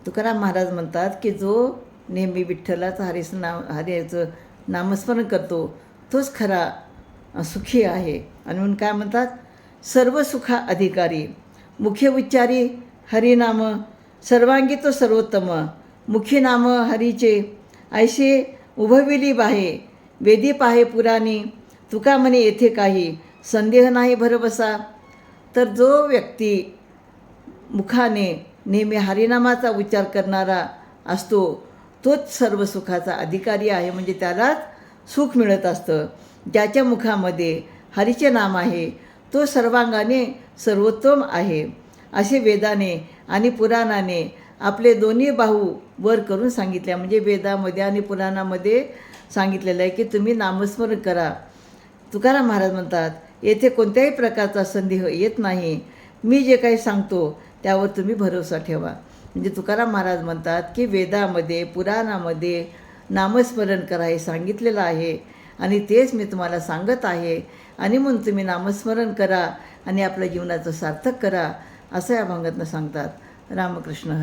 तुकाराम महाराज म्हणतात की जो नेहमी विठ्ठलाचं हरीचं नामस्मरण करतो तोच खरा सुखी आहे. आणि म्हणून काय म्हणतात, सर्व सुखा अधिकारी मुख्य उच्चारी हरिनाम, सर्वांगी तो सर्वोत्तम मुखी नाम हरीचे, ऐसे उभविली बाहे वेदी पाहे पुराणी, तुका म्हणे येथे काही संदेह नाही भरवसा. तर जो व्यक्ती मुखाने नेहमी हरिनामाचा उच्चार करणारा असतो तोच सर्व सुखाचा अधिकारी आहे, म्हणजे त्यालाच सुख मिळत असतं. ज्याच्या मुखामध्ये हरीचे नाम आहे तो सर्वांगाने सर्वोत्तम आहे, असे वेदाने आणि पुराणाने आपले दोन्ही बाहू वर करून सांगितले. म्हणजे वेदामध्ये आणि पुराणामध्ये सांगितलेलं आहे की तुम्ही नामस्मरण करा. तुकाराम महाराज म्हणतात येथे कोणत्याही प्रकारचा संदेह येत नाही, मी जे काही सांगतो त्यावर तुम्ही भरोसा ठेवा. म्हणजे तुकाराम महाराज म्हणतात की वेदामध्ये पुराणामध्ये नामस्मरण करा हे सांगितलेलं आहे आणि तेच मी तुम्हाला सांगत आहे. आणि म्हणून तुम्ही नामस्मरण करा आणि आपल्या जीवनाचं सार्थक करा, असं या अभंगातनं सांगतात. रामकृष्ण हरी.